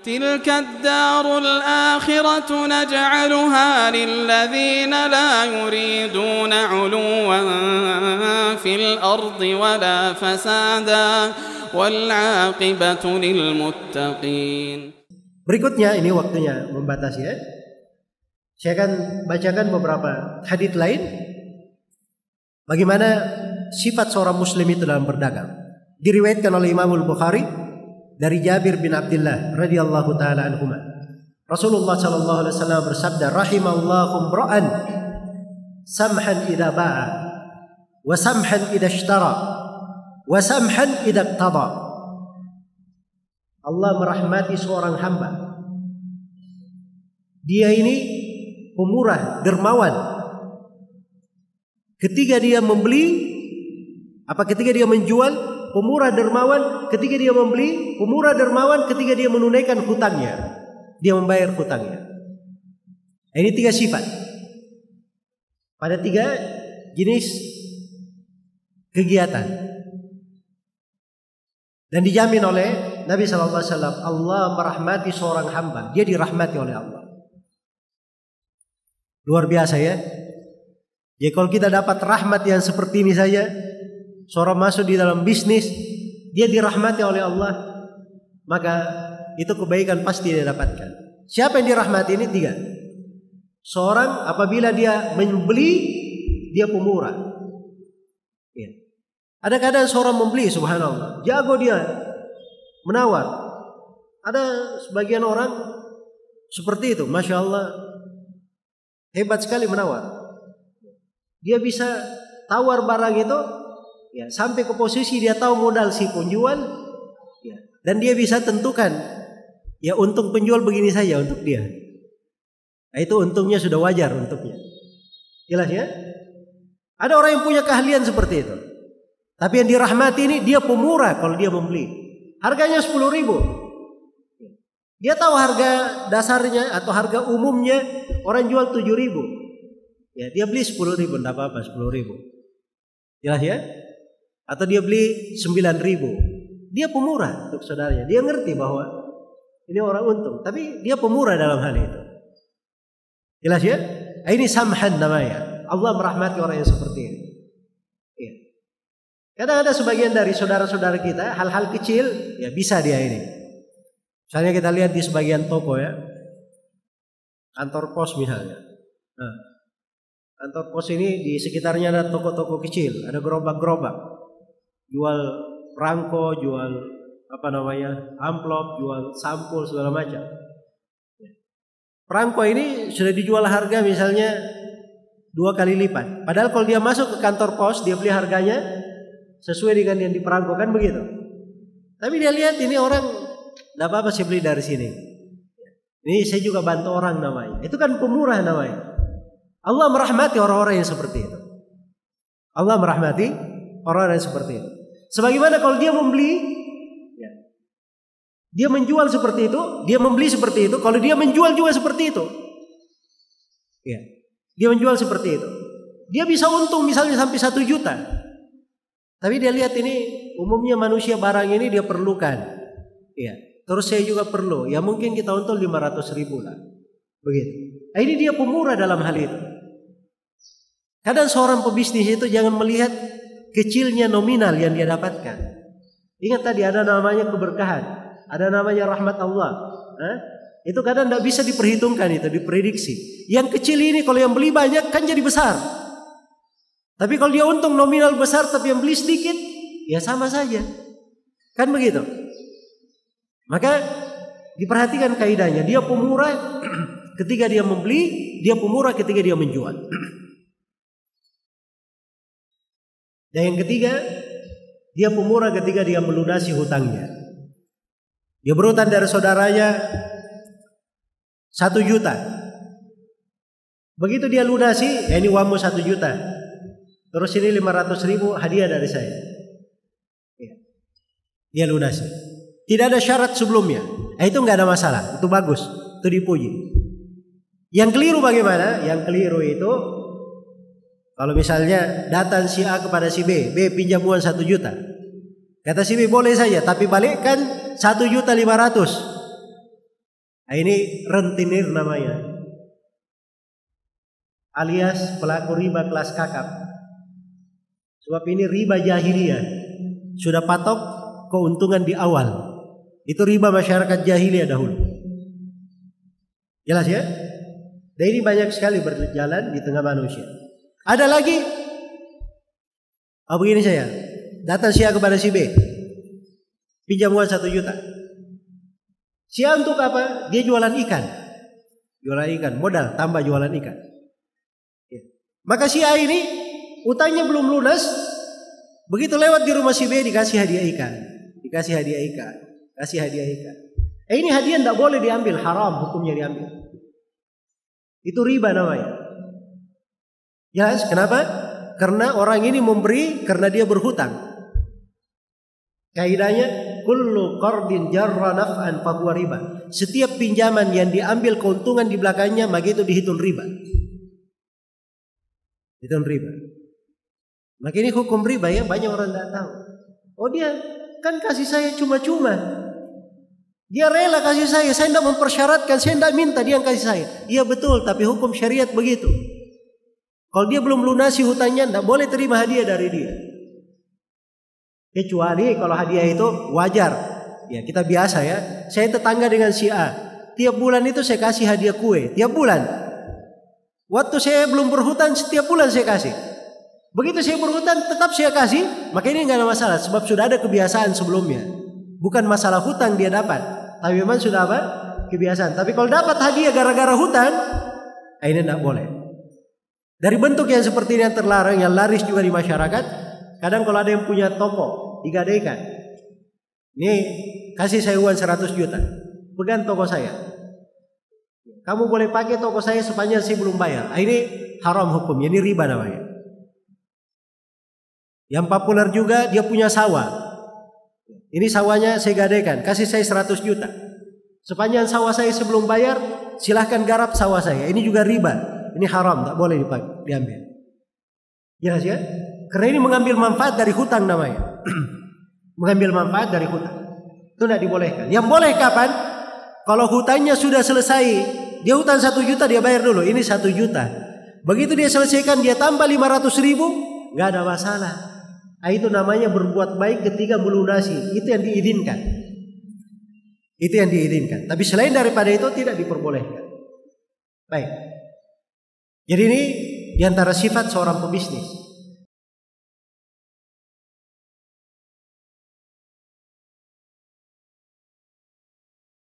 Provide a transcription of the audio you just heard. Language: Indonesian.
تلك الدار الآخرة نجعلها للذين لا يريدون علوا في الأرض ولا فسادا والعاقبة للمتقين. Berikutnya ini waktunya membatasi ya. Saya akan bacakan beberapa hadits lain bagaimana sifat seorang muslim itu dalam berdagang. Diriwayatkan oleh Imam Al-Bukhari dari Jabir bin Abdullah radhiyallahu taala anhuma. Rasulullah sallallahu alaihi wasallam bersabda, "Rahimallahu imra'an samhan idza ba'a wa samhan idza ishtara wa samhan idza iqtada." Allah merahmati seorang hamba. Dia ini pemurah, dermawan. Ketika dia membeli, ketika dia menjual, pemurah dermawan. Ketika dia membeli, pemurah dermawan. Ketika dia menunaikan hutangnya, dia membayar hutangnya. Ini 3 sifat pada 3 jenis kegiatan. Dan dijamin oleh Nabi SAW, Allah merahmati seorang hamba, dia dirahmati oleh Allah. Luar biasa ya. Jadi kalau kita dapat rahmat yang seperti ini saja, seorang masuk di dalam bisnis, dia dirahmati oleh Allah, maka itu kebaikan pasti dia dapatkan. Siapa yang dirahmati ini 3. Seorang apabila dia membeli, dia pemurah. Ya. Ada kadang seorang membeli, subhanallah, jago dia menawar. Ada sebagian orang seperti itu, masya Allah, hebat sekali menawar. Dia bisa tawar barang itu, ya, sampai ke posisi dia tahu modal si penjual, ya, dan dia bisa tentukan, ya, untung penjual begini saja untuk dia. Nah, itu untungnya sudah wajar untuknya. Jelas ya? Ada orang yang punya keahlian seperti itu. Tapi yang dirahmati ini dia pemurah kalau dia membeli. Harganya 10.000. Dia tahu harga dasarnya atau harga umumnya orang jual 7.000. Ya, dia beli 10.000, enggak apa-apa 10.000. Jelas ya? Atau dia beli 9.000. Dia pemurah untuk saudaranya. Dia ngerti bahwa ini orang untung, tapi dia pemurah dalam hal itu. Jelas ya? Ini samhan namanya. Allah merahmati orang yang seperti ini. Ya. Kadang ada sebagian dari saudara-saudara kita hal-hal kecil, ya bisa dia ini. Misalnya kita lihat di sebagian toko ya, kantor pos misalnya. Nah, kantor pos ini di sekitarnya ada toko-toko kecil, ada gerobak-gerobak, jual perangko, jual amplop, jual sampul segala macam. Perangko ini sudah dijual harga misalnya 2 kali lipat. Padahal kalau dia masuk ke kantor pos, dia beli harganya sesuai dengan yang diperangko, kan begitu. Tapi dia lihat ini orang, tidak apa-apa saya beli dari sini. Ini saya juga bantu orang namanya. Itu kan pemurah namanya. Allah merahmati orang-orang yang seperti itu. Allah merahmati orang-orang yang seperti itu. Sebagaimana kalau dia membeli, ya, dia menjual seperti itu, dia membeli seperti itu. Kalau dia menjual juga seperti itu, ya, dia menjual seperti itu. Dia bisa untung misalnya sampai 1 juta. Tapi dia lihat ini umumnya manusia barang ini dia perlukan, ya. Terus saya juga perlu, ya mungkin kita untung 500.000 lah, begitu. Nah, ini dia pemurah dalam hal itu. Kadang seorang pebisnis itu jangan melihat kecilnya nominal yang dia dapatkan. Ingat tadi ada namanya keberkahan, ada namanya rahmat Allah. Itu kadang tidak bisa diperhitungkan, itu diprediksi. Yang kecil ini kalau yang beli banyak kan jadi besar. Tapi kalau dia untung nominal besar tapi yang beli sedikit, ya sama saja. Kan begitu. Maka diperhatikan kaidahnya. Dia pemurah ketika dia membeli, dia pemurah ketika dia menjual. Dan yang ketiga, dia pemurah ketika dia melunasi hutangnya. Dia berhutang dari saudaranya 1 juta. Begitu dia lunasi, ya ini uangmu 1 juta. Terus ini 500.000 hadiah dari saya. Ya. Dia lunasi. Tidak ada syarat sebelumnya. Itu nggak ada masalah. Itu bagus. Itu dipuji. Yang keliru bagaimana? Yang keliru itu kalau misalnya datang si A kepada si B, B pinjam uang 1 juta. Kata si B boleh saja, tapi balikkan 1.500.000. Ini rentenir namanya, alias pelaku riba kelas kakap. Sebab ini riba jahiliyah, sudah patok keuntungan di awal. Itu riba masyarakat jahiliyah dahulu. Jelas ya? Dan ini banyak sekali berjalan di tengah manusia. Ada lagi, begini saya, datang si A kepada si B, pinjam uang 1 juta. Si A untuk apa? Dia jualan ikan. Jualan ikan, modal tambah jualan ikan. Ya. Maka si A ini utangnya belum lunas. Begitu lewat di rumah si B dikasih hadiah ikan. Dikasih hadiah ikan. Kasih hadiah ikan. Ini hadiah tidak boleh diambil, haram hukumnya diambil. Itu riba namanya. Jelas kenapa? Karena orang ini memberi karena dia berhutang. Kaidahnya kullu qardin jarra naf'an fahuwa riba. Setiap pinjaman yang diambil keuntungan di belakangnya maka itu dihitung riba. Hitung riba. Maka ini hukum riba ya, banyak orang tidak tahu. Oh dia kan kasih saya cuma-cuma. Dia rela kasih saya tidak mempersyaratkan, saya tidak minta dia yang kasih saya. Iya betul, tapi hukum syariat begitu. Kalau dia belum lunasi hutangnya tidak boleh terima hadiah dari dia. Kecuali kalau hadiah itu wajar. Ya kita biasa ya. Saya tetangga dengan si A. Tiap bulan itu saya kasih hadiah kue. Tiap bulan. Waktu saya belum berhutang setiap bulan saya kasih. Begitu saya berhutang tetap saya kasih. Maka ini nggak ada masalah. Sebab sudah ada kebiasaan sebelumnya. Bukan masalah hutang dia dapat. Tapi memang sudah apa? Kebiasaan. Tapi kalau dapat hadiah gara-gara hutang. Ini tidak boleh. Dari bentuk yang seperti ini yang terlarang. Yang laris juga di masyarakat. Kadang kalau ada yang punya toko digadaikan, ini kasih saya uang 100 juta, pegang toko saya, kamu boleh pakai toko saya sepanjang saya belum bayar. Ini haram hukumnya, ini riba namanya. Yang populer juga dia punya sawah, ini sawahnya saya gadaikan, kasih saya 100 juta, sepanjang sawah saya sebelum bayar silahkan garap sawah saya. Ini juga riba, ini haram, tak boleh diambil. Jelas ya? Karena ini mengambil manfaat dari hutang namanya. Mengambil manfaat dari hutang. Itu tidak dibolehkan. Yang boleh kapan? Kalau hutangnya sudah selesai. Dia hutang 1 juta dia bayar dulu. Ini 1 juta. Begitu dia selesaikan dia tambah 500.000. Nggak ada masalah. Itu namanya berbuat baik ketika melunasi. Itu yang diizinkan. Itu yang diizinkan. Tapi selain daripada itu tidak diperbolehkan. Baik. Jadi ini diantara sifat seorang pebisnis.